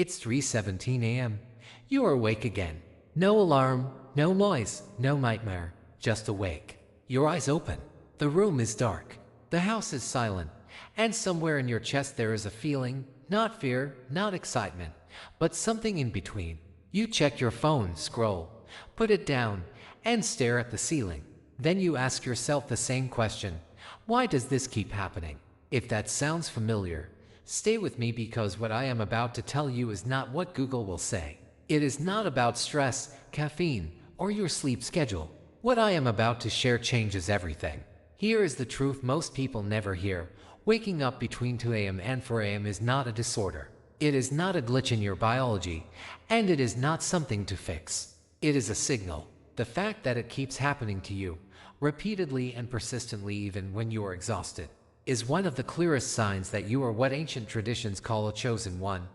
It's 3:17 a.m. You are awake again. No alarm, no noise, no nightmare, just awake. Your eyes open. The room is dark. The house is silent. And somewhere in your chest there is a feeling, not fear, not excitement, but something in between. You check your phone, scroll, put it down, and stare at the ceiling. Then you ask yourself the same question: why does this keep happening? If that sounds familiar, stay with me, because what I am about to tell you is not what Google will say. It is not about stress, caffeine, or your sleep schedule. What I am about to share changes everything. Here is the truth most people never hear. Waking up between 2 a.m. and 4 a.m. is not a disorder. It is not a glitch in your biology, and it is not something to fix. It is a signal. The fact that it keeps happening to you, repeatedly and persistently even when you are exhausted, is one of the clearest signs that you are what ancient traditions call a chosen one.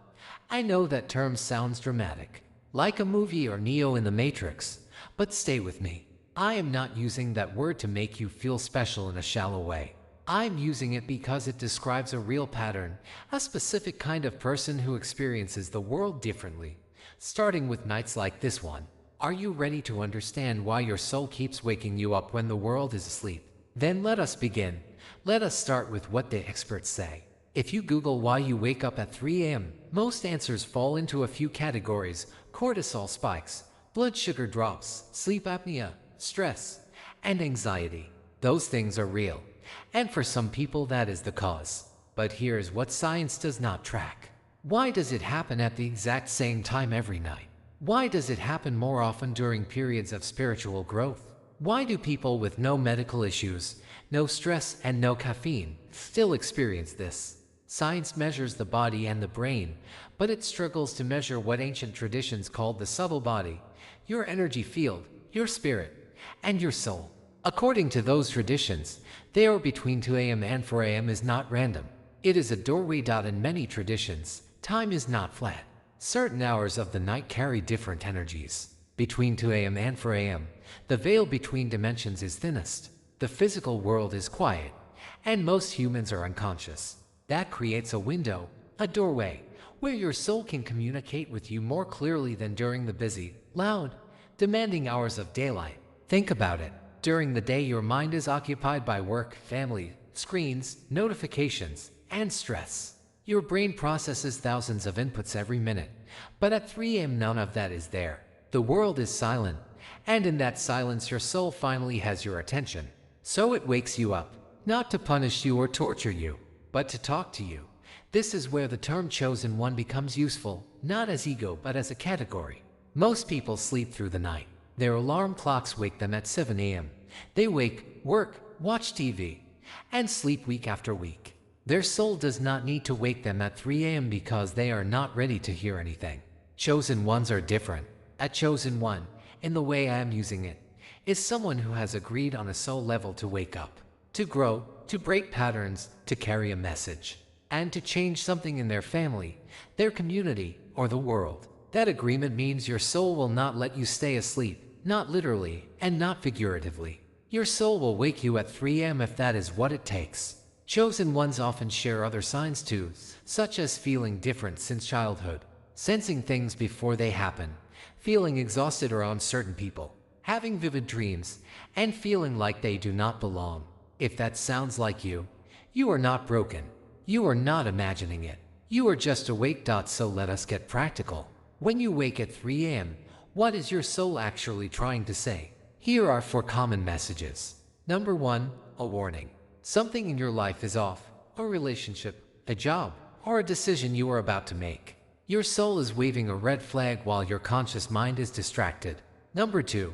I know that term sounds dramatic, like a movie or Neo in the Matrix, but stay with me. I am not using that word to make you feel special in a shallow way. I'm using it because it describes a real pattern, a specific kind of person who experiences the world differently, starting with nights like this one. Are you ready to understand why your soul keeps waking you up when the world is asleep? Then let us begin. Let us start with what the experts say. If you Google why you wake up at 3 a.m., most answers fall into a few categories: cortisol spikes, blood sugar drops, sleep apnea, stress, and anxiety. Those things are real, and for some people that is the cause. But here's what science does not track. Why does it happen at the exact same time every night? Why does it happen more often during periods of spiritual growth? Why do people with no medical issues, no stress, and no caffeine still experience this? Science measures the body and the brain, but it struggles to measure what ancient traditions called the subtle body, your energy field, your spirit, and your soul. According to those traditions, the hour between 2 a.m. and 4 a.m. is not random. It is a doorway. In many traditions, time is not flat. Certain hours of the night carry different energies. Between 2 a.m. and 4 a.m., the veil between dimensions is thinnest. The physical world is quiet, and most humans are unconscious. That creates a window, a doorway, where your soul can communicate with you more clearly than during the busy, loud, demanding hours of daylight. Think about it. During the day, your mind is occupied by work, family, screens, notifications, and stress. Your brain processes thousands of inputs every minute, but at 3 a.m. none of that is there. The world is silent, and in that silence your soul finally has your attention. So it wakes you up, not to punish you or torture you, but to talk to you. This is where the term chosen one becomes useful, not as ego but as a category. Most people sleep through the night. Their alarm clocks wake them at 7 a.m. They wake, work, watch TV, and sleep week after week. Their soul does not need to wake them at 3 a.m. because they are not ready to hear anything. Chosen ones are different. A chosen one, in the way I am using it, is someone who has agreed on a soul level to wake up, to grow, to break patterns, to carry a message, and to change something in their family, their community, or the world. That agreement means your soul will not let you stay asleep, not literally and not figuratively. Your soul will wake you at 3 a.m. if that is what it takes. Chosen ones often share other signs too, such as feeling different since childhood, sensing things before they happen, feeling exhausted around certain people, having vivid dreams, and feeling like they do not belong. If that sounds like you, you are not broken. You are not imagining it. You are just awake. So let us get practical. When you wake at 3 a.m., what is your soul actually trying to say? Here are 4 common messages. Number 1, a warning. Something in your life is off. A relationship, a job, or a decision you are about to make. Your soul is waving a red flag while your conscious mind is distracted. Number 2,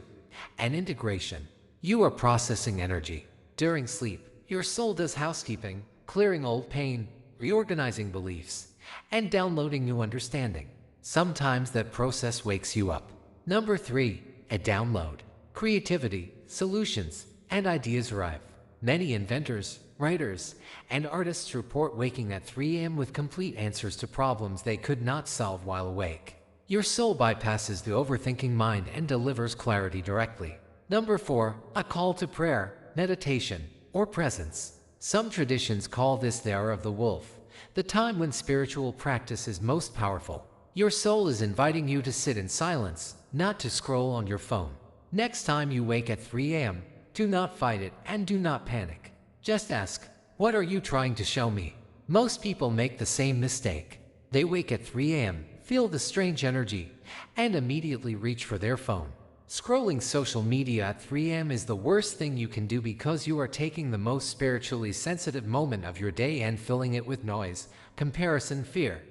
an integration. You are processing energy. During sleep, your soul does housekeeping, clearing old pain, reorganizing beliefs, and downloading new understanding. Sometimes that process wakes you up. Number 3, a download. Creativity, solutions, and ideas arrive. Many inventors, writers, and artists report waking at 3 a.m. with complete answers to problems they could not solve while awake. Your soul bypasses the overthinking mind and delivers clarity directly. Number 4, a call to prayer, meditation, or presence. Some traditions call this the hour of the wolf, the time when spiritual practice is most powerful. Your soul is inviting you to sit in silence, not to scroll on your phone. Next time you wake at 3 a.m., do not fight it and do not panic. Just ask, what are you trying to show me? Most people make the same mistake. They wake at 3 a.m., feel the strange energy, and immediately reach for their phone. Scrolling social media at 3 a.m. is the worst thing you can do because you are taking the most spiritually sensitive moment of your day and filling it with noise, comparison, fear,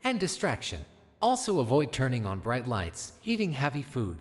and distraction. Also avoid turning on bright lights, eating heavy food,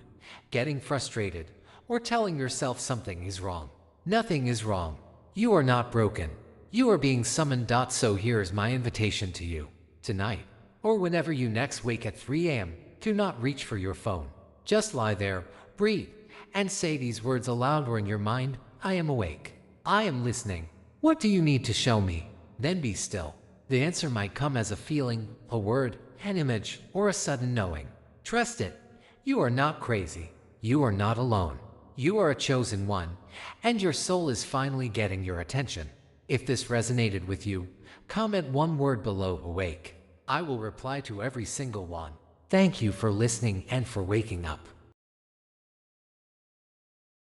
getting frustrated, or telling yourself something is wrong. Nothing is wrong. You are not broken. You are being summoned. So here is my invitation to you. Tonight, or whenever you next wake at 3 a.m., do not reach for your phone. Just lie there, breathe, and say these words aloud or in your mind. I am awake. I am listening. What do you need to show me? Then be still. The answer might come as a feeling, a word, an image, or a sudden knowing. Trust it. You are not crazy. You are not alone. You are a chosen one, and your soul is finally getting your attention. If this resonated with you, comment one word below awake. I will reply to every single one. Thank you for listening and for waking up.